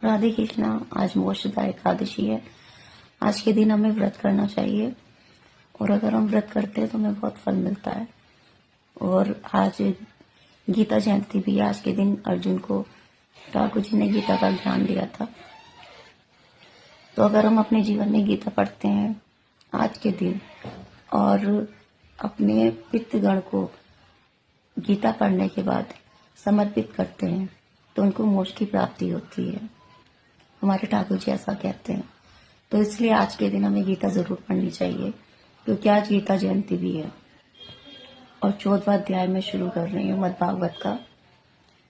राधे कृष्णा। आज मोक्षदा एकादशी है। आज के दिन हमें व्रत करना चाहिए और अगर हम व्रत करते हैं तो हमें बहुत फल मिलता है। और आज गीता जयंती भी है। आज के दिन अर्जुन को ठाकुर जी ने गीता का ज्ञान दिया था। तो अगर हम अपने जीवन में गीता पढ़ते हैं आज के दिन और अपने पितृगण को गीता पढ़ने के बाद समर्पित करते हैं तो उनको मोक्ष की प्राप्ति होती है। हमारे ठाकुर जी ऐसा कहते हैं। तो इसलिए आज के दिन हमें गीता जरूर पढ़नी चाहिए, क्योंकि आज गीता जयंती भी है। और 14वां अध्याय में शुरू कर रही हूँ मद्भागवत का।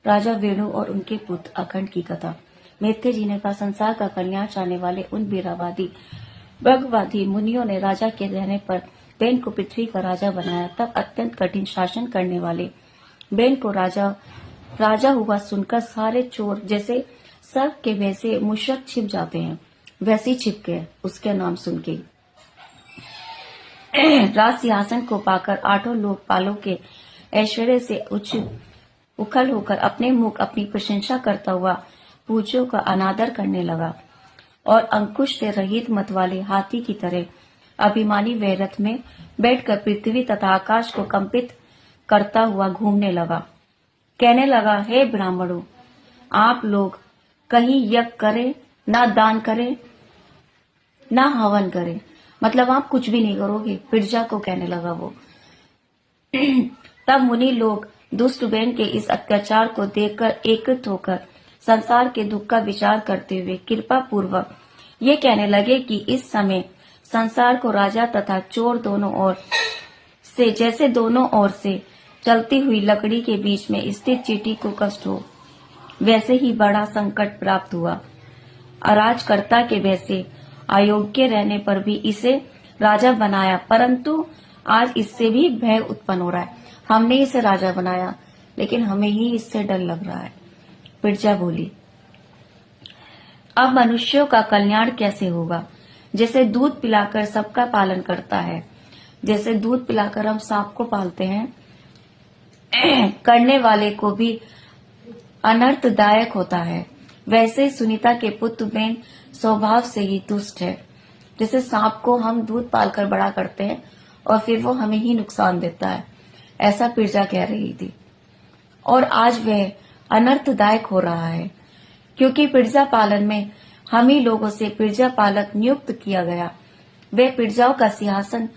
राजा वेणु और उनके पुत्र अखंड की कथा। मैत्रेय जी ने कहा, संसार का कल्याण चाहने वाले उन वीरावादी भगवादी मुनियों ने राजा के रहने पर बेन को पृथ्वी का राजा बनाया। तब अत्यंत कठिन शासन करने वाले बेन को राजा हुआ सुनकर सारे चोर जैसे सर्प के वैसे मुशरक छिप जाते हैं, वैसे छिप गए उसके नाम सुन के। राज सिंहासन को पाकर 8 लोकपालों के ऐश्वर्य से उखल होकर अपने मुख अपनी प्रशंसा करता हुआ पूज्यों का अनादर करने लगा और अंकुश से रहित मत वाले हाथी की तरह अभिमानी वह रथ में बैठकर पृथ्वी तथा आकाश को कंपित करता हुआ घूमने लगा। कहने लगा, हे ब्राह्मणों, आप लोग कहीं यज्ञ करें, ना दान करें, ना हवन करें, मतलब आप कुछ भी नहीं करोगे। प्रजा को कहने लगा वो। तब मुनि लोग दुष्ट बेन के इस अत्याचार को देखकर एकत्रित होकर संसार के दुख का विचार करते हुए कृपा पूर्वक ये कहने लगे कि इस समय संसार को राजा तथा चोर दोनों ओर से, जैसे दोनों ओर से चलती हुई लकड़ी के बीच में स्थित चींटी को कष्ट हो, वैसे ही बड़ा संकट प्राप्त हुआ। अराजकर्ता के वैसे अयोग्य रहने पर भी इसे राजा बनाया, परंतु आज इससे भी भय उत्पन्न हो रहा है। हमने इसे राजा बनाया, लेकिन हमें ही इससे डर लग रहा है। प्रजा बोली, अब मनुष्यों का कल्याण कैसे होगा? जैसे दूध पिलाकर सबका पालन करता है, जैसे दूध पिलाकर हम सांप को पालते हैं, करने वाले को भी अनर्थदायक होता है, वैसे सुनीता के पुत्र बेन स्वभाव से ही दुष्ट है। जैसे सांप को हम दूध पालकर बड़ा करते हैं और फिर वो हमें ही नुकसान देता है, ऐसा प्रजा कह रही थी। और आज वह अनर्थदायक हो रहा है, क्योंकि प्रजा पालन में हम ही लोगों से प्रजा पालक नियुक्त किया गया। वह प्रजाओं का सिंहासन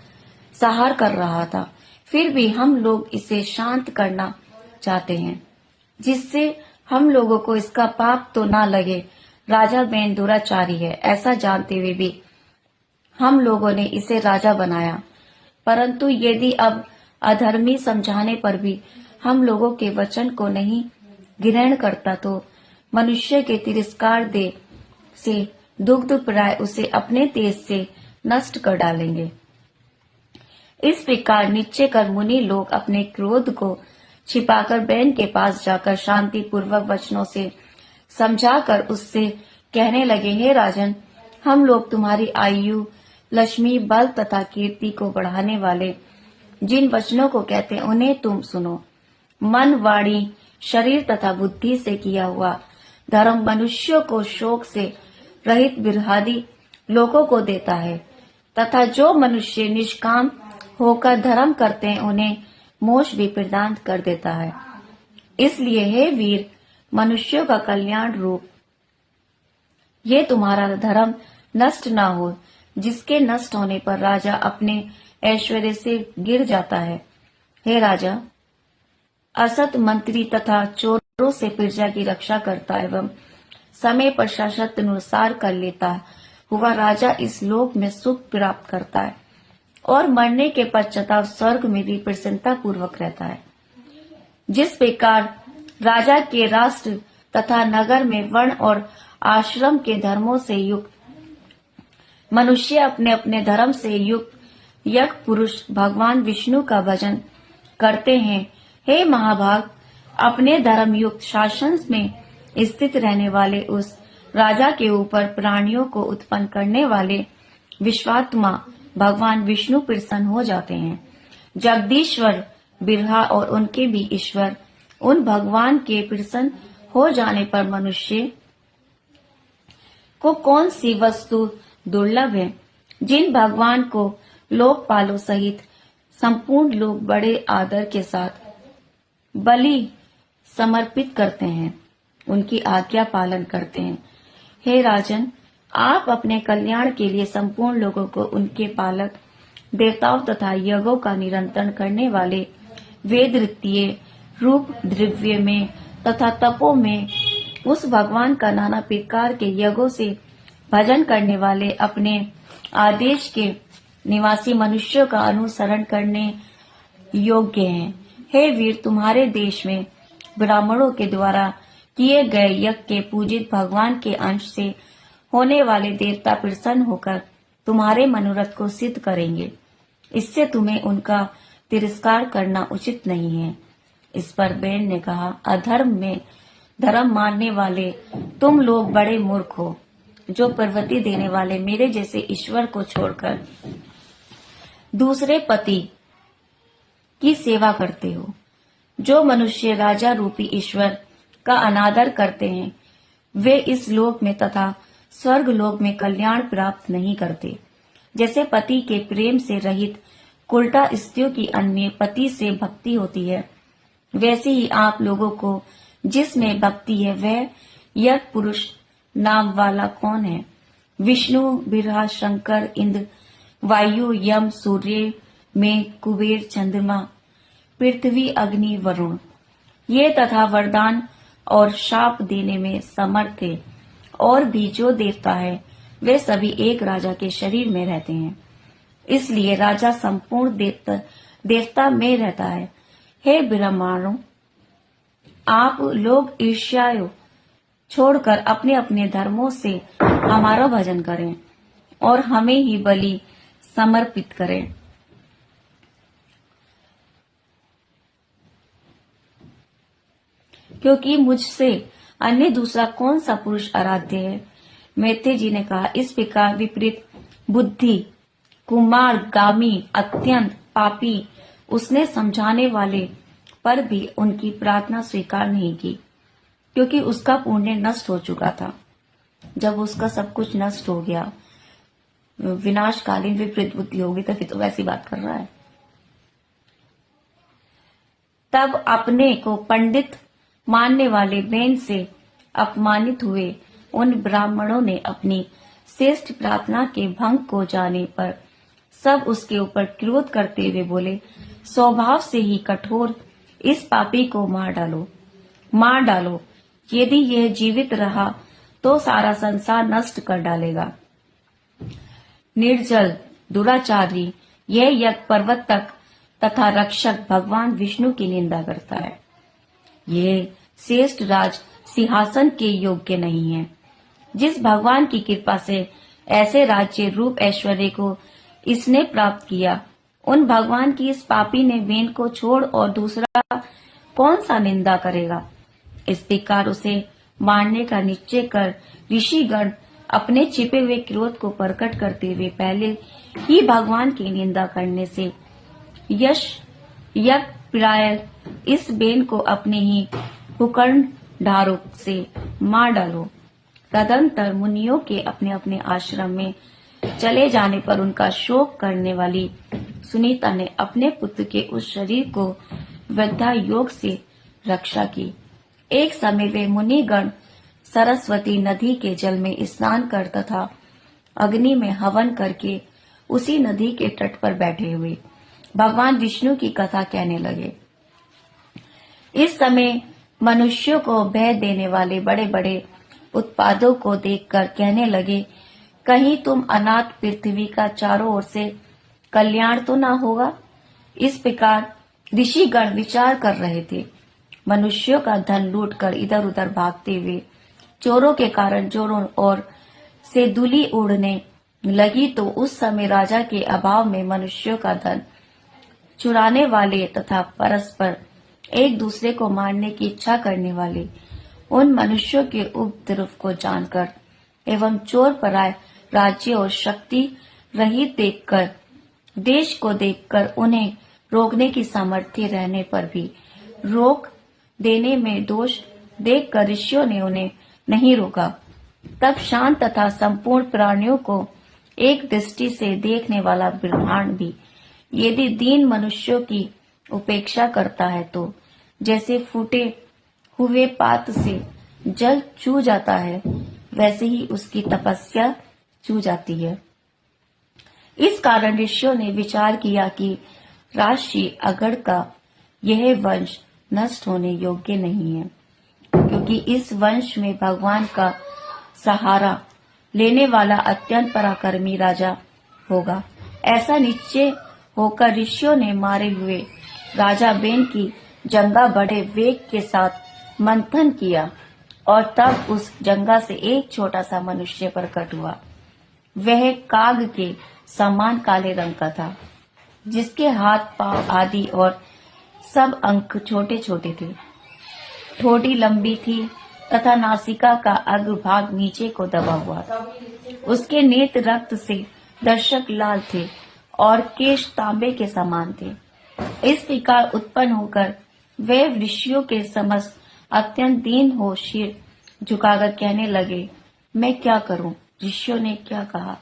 सहार कर रहा था, फिर भी हम लोग इसे शांत करना चाहते हैं, जिससे हम लोगों को इसका पाप तो ना लगे। राजा बेन दुराचारी है, ऐसा जानते हुए भी हम लोगों ने इसे राजा बनाया। परंतु यदि अब अधर्मी समझाने पर भी हम लोगों के वचन को नहीं ग्रहण करता, तो मनुष्य के तिरस्कार दे से दुग्ध प्राय उसे अपने तेज से नष्ट कर डालेंगे। इस प्रकार निश्चय कर मुनि लोग अपने क्रोध को छिपाकर बेन के पास जाकर शांति पूर्वक वचनों से समझाकर उससे कहने लगे, हे राजन, हम लोग तुम्हारी आयु, लक्ष्मी, बल तथा कीर्ति को बढ़ाने वाले जिन वचनों को कहते हैं उन्हें तुम सुनो। मन, वाणी, शरीर तथा बुद्धि से किया हुआ धर्म मनुष्यों को शोक से रहित बिरहादी लोगों को देता है, तथा जो मनुष्य निष्काम होकर धर्म करते हैं उन्हें मोक्ष भी प्रदान कर देता है। इसलिए हे वीर, मनुष्यों का कल्याण रूप ये तुम्हारा धर्म नष्ट ना हो, जिसके नष्ट होने पर राजा अपने ऐश्वर्य से गिर जाता है। हे राजा, असत मंत्री तथा चोरों से प्रजा की रक्षा करता एवं समय पर शास्त्रानुसार कर लेता हुआ राजा इस लोक में सुख प्राप्त करता है और मरने के पश्चाताप स्वर्ग में भी प्रसन्नता पूर्वक रहता है। जिस प्रकार राजा के राष्ट्र तथा नगर में वर्ण और आश्रम के धर्मों से युक्त मनुष्य अपने अपने धर्म से युक्त यज्ञ पुरुष भगवान विष्णु का भजन करते हैं, हे महाभाग, अपने धर्म युक्त शासन में स्थित रहने वाले उस राजा के ऊपर प्राणियों को उत्पन्न करने वाले विश्वात्मा भगवान विष्णु प्रसन्न हो जाते हैं। जगदीश्वर बिरहा और उनके भी ईश्वर उन भगवान के प्रसन्न हो जाने पर मनुष्य को कौन सी वस्तु दुर्लभ है जिन भगवान को लोकपालों सहित संपूर्ण लोग बड़े आदर के साथ बलि समर्पित करते हैं, उनकी आज्ञा पालन करते हैं। हे राजन, आप अपने कल्याण के लिए संपूर्ण लोगों को उनके पालक देवताओं तथा यज्ञों का निरंतर करने वाले वेद रीतिये रूप द्रव्य में तथा तपों में उस भगवान का नाना प्रकार के यज्ञों से भजन करने वाले अपने आदेश के निवासी मनुष्यों का अनुसरण करने योग्य हैं। हे वीर, तुम्हारे देश में ब्राह्मणों के द्वारा किए गए यज्ञ के पूजित भगवान के अंश से होने वाले देवता प्रसन्न होकर तुम्हारे मनोरथ को सिद्ध करेंगे। इससे तुम्हें उनका तिरस्कार करना उचित नहीं है। इस पर बेन ने कहा, अधर्म में धर्म मानने वाले तुम लोग बड़े मूर्ख हो, जो प्रवृत्ति देने वाले मेरे जैसे ईश्वर को छोड़कर दूसरे पति की सेवा करते हो। जो मनुष्य राजा रूपी ईश्वर का अनादर करते हैं, वे इस लोक में तथा स्वर्ग लोक में कल्याण प्राप्त नहीं करते। जैसे पति के प्रेम से रहित कुलटा स्त्रियों की अन्य पति से भक्ति होती है, वैसे ही आप लोगों को जिसमें भक्ति है वह यज्ञ पुरुष नाम वाला कौन है? विष्णु, बिरहा, शंकर, इंद्र, वायु, यम, सूर्य में कुबेर, चंद्रमा, पृथ्वी, अग्नि, वरुण, ये तथा वरदान और शाप देने में समर्थ थे। और भी जो देवता है वे सभी एक राजा के शरीर में रहते हैं, इसलिए राजा संपूर्ण देवता में रहता है। हे ब्राह्मणों, आप लोग ईर्ष्या छोड़कर अपने अपने धर्मों से हमारा भजन करें और हमें ही बलि समर्पित करें। क्योंकि मुझसे अन्य दूसरा कौन सा पुरुष आराध्य है? मैत्रेय जी ने कहा, इस प्रकार विपरीत बुद्धि, कुमार, गामी, अत्यंत पापी उसने समझाने वाले पर भी उनकी प्रार्थना स्वीकार नहीं की, क्योंकि उसका पुण्य नष्ट हो चुका था। जब उसका सब कुछ नष्ट हो गया, विनाशकालीन विपरीत बुद्धि होगी, तभी तो वैसी बात कर रहा है। तब अपने को पंडित मानने वाले बेन से अपमानित हुए उन ब्राह्मणों ने अपनी श्रेष्ठ प्रार्थना के भंग को जाने पर सब उसके ऊपर क्रोध करते हुए बोले, स्वभाव से ही कठोर इस पापी को मार डालो। यदि यह जीवित रहा तो सारा संसार नष्ट कर डालेगा। निर्जल, दुराचारी, यह यज्ञ प्रवर्तक तथा रक्षक भगवान विष्णु की निंदा करता है। ये श्रेष्ठ राज सिंहासन के योग्य नहीं है। जिस भगवान की कृपा से ऐसे राज्य रूप ऐश्वर्य को इसने प्राप्त किया, उन भगवान की इस पापी ने वेन को छोड़ और दूसरा कौन सा निंदा करेगा? इस प्रकार उसे मारने का निश्चय कर ऋषिगण अपने छिपे हुए क्रोध को प्रकट करते हुए पहले ही भगवान की निंदा करने से यज्ञ प्राय इस बेन को अपने ही कुकर्ण ढारों से मार डालो। तदंतर मुनियों के अपने अपने आश्रम में चले जाने पर उनका शोक करने वाली सुनीता ने अपने पुत्र के उस शरीर को वृद्धा योग से रक्षा की। एक समय वे मुनिगण सरस्वती नदी के जल में स्नान कर तथा अग्नि में हवन करके उसी नदी के तट पर बैठे हुए भगवान विष्णु की कथा कहने लगे। इस समय मनुष्यों को भय देने वाले बड़े बड़े उत्पादों को देखकर कहने लगे, कहीं तुम अनाथ पृथ्वी का चारों ओर से कल्याण तो ना होगा। इस प्रकार ऋषिगण विचार कर रहे थे। मनुष्यों का धन लूटकर इधर उधर भागते हुए चोरों के कारण जोरों ओर से धूलि उड़ने लगी, तो उस समय राजा के अभाव में मनुष्यों का धन चुराने वाले तथा परस्पर एक दूसरे को मारने की इच्छा करने वाले उन मनुष्यों के उपद्रव को जानकर एवं चोर पराय राज्य और शक्ति रहित देखकर, देश को देखकर उन्हें रोकने की सामर्थ्य रहने पर भी रोक देने में दोष देखकर ऋषियों ने उन्हें नहीं रोका। तब शांत तथा संपूर्ण प्राणियों को एक दृष्टि से देखने वाला ब्रह्मांड भी यदि दीन मनुष्यों की उपेक्षा करता है तो जैसे फूटे हुए पात्र से जल चू जाता है वैसे ही उसकी तपस्या चू जाती है। इस कारण ऋषियों ने विचार किया कि राजर्षि अगड़ का यह वंश नष्ट होने योग्य नहीं है, क्योंकि इस वंश में भगवान का सहारा लेने वाला अत्यंत पराक्रमी राजा होगा। ऐसा निश्चय होकर ऋषियों ने मारे हुए राजा बेन की जंगा बड़े वेग के साथ मंथन किया और तब उस जंगा से एक छोटा सा मनुष्य प्रकट हुआ। वह काग के समान काले रंग का था, जिसके हाथ पांव आदि और सब अंग छोटे छोटे थे। ठोड़ी लंबी थी तथा नासिका का अग्रभाग नीचे को दबा हुआ था। उसके नेत्र रक्त से दर्शक लाल थे और केश तांबे के समान थे। इस प्रकार उत्पन्न होकर वे ऋषियों के समस्त अत्यंत दीन हो सिर झुकाकर कहने लगे, मैं क्या करूं? ऋषियों ने क्या कहा,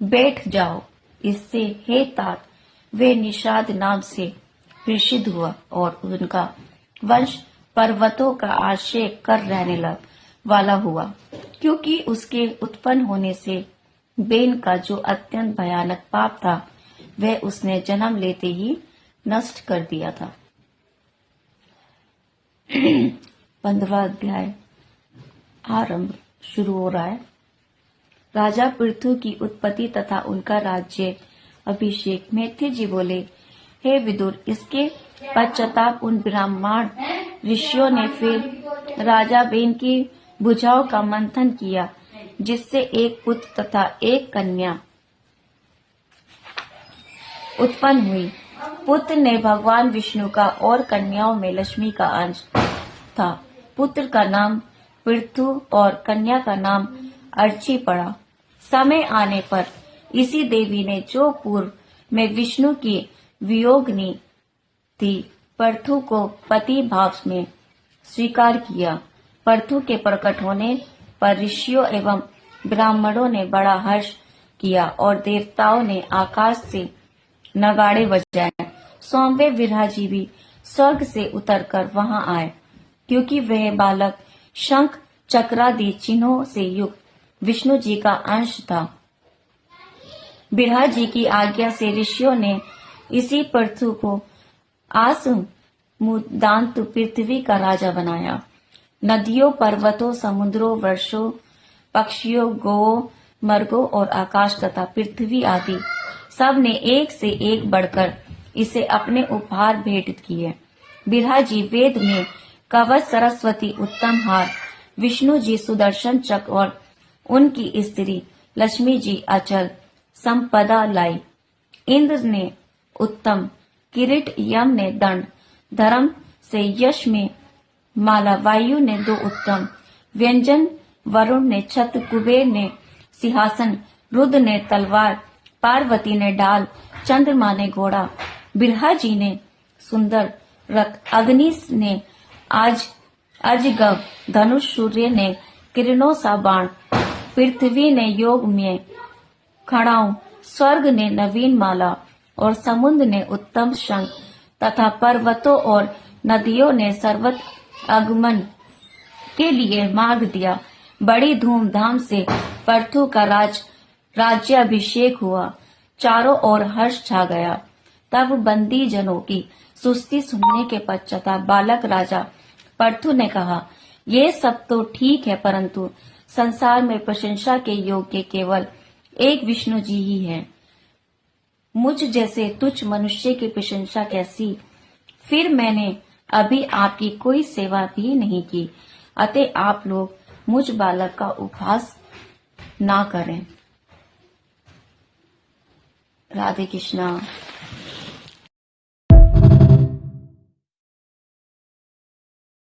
बैठ जाओ। इससे हे तात वे निषाद नाम से प्रसिद्ध हुआ और उनका वंश पर्वतों का आश्रय कर रहने वाला हुआ, क्योंकि उसके उत्पन्न होने से बेन का जो अत्यंत भयानक पाप था वह उसने जन्म लेते ही नष्ट कर दिया था। 15वां अध्याय आरंभ शुरू हो रहा है। राजा पृथु की उत्पत्ति तथा उनका राज्य अभिषेक। मैथिली जी बोले, हे विदुर, इसके पश्चाताप उन ब्राह्मण ऋषियों ने फिर राजा बेन की भुजाओं का मंथन किया, जिससे एक पुत्र तथा एक कन्या उत्पन्न हुई। पुत्र ने भगवान विष्णु का और कन्याओं में लक्ष्मी का अंश था। पुत्र का नाम पृथु और कन्या का नाम अर्ची पड़ा। समय आने पर इसी देवी ने, जो पूर्व में विष्णु की वियोगिनी थी, पृथु को पति भाव में स्वीकार किया। पृथु के प्रकट होने पर ऋषियों एवं ब्राह्मणों ने बड़ा हर्ष किया और देवताओं ने आकाश से नगाड़े बजाए। सौम्य विराजी भी स्वर्ग से उतरकर वहां आए, क्योंकि वह बालक शंख चक्रादि चिन्हों से युक्त विष्णु जी का अंश था। बिरहा जी की आज्ञा से ऋषियों ने इसी पृथु को आसमुदांत पृथ्वी का राजा बनाया। नदियों, पर्वतों, समुद्रों, वर्षों, पक्षियों, गौओं, मर्गों और आकाश तथा पृथ्वी आदि सब ने एक से एक बढ़कर इसे अपने उपहार भेंट किए। बिरहा जी वेद में कवच, सरस्वती उत्तम हार, विष्णु जी सुदर्शन चक्र और उनकी स्त्री लक्ष्मी जी अचल संपदा लाई। इंद्र ने उत्तम किरीट, यम ने दंड, धर्म से यश में माला, वायु ने 2 उत्तम व्यंजन, वरुण ने छत्र, कुबेर ने सिंहासन, रुद्र ने तलवार, पार्वती ने ढाल, चंद्रमा ने घोड़ा, बिरहा जी ने सुंदर रथ, अग्नि ने अजगव धनुष, सूर्य ने किरणों सा बाण, पृथ्वी ने योग में खड़ाऊ, स्वर्ग ने नवीन माला और समुद्र ने उत्तम शंख तथा पर्वतों और नदियों ने सर्वत आगमन के लिए मार्ग दिया। बड़ी धूमधाम से पृथु का राज्याभिषेक हुआ। चारों ओर हर्ष छा गया। तब बंदी जनों की सुस्ती सुनने के पश्चात बालक राजा पृथु ने कहा, ये सब तो ठीक है, परंतु संसार में प्रशंसा के योग्य केवल एक विष्णु जी ही है। मुझ जैसे तुच्छ मनुष्य की प्रशंसा कैसी? फिर मैंने अभी आपकी कोई सेवा भी नहीं की, अतः आप लोग मुझ बालक का उपहास ना करें। राधे कृष्णा।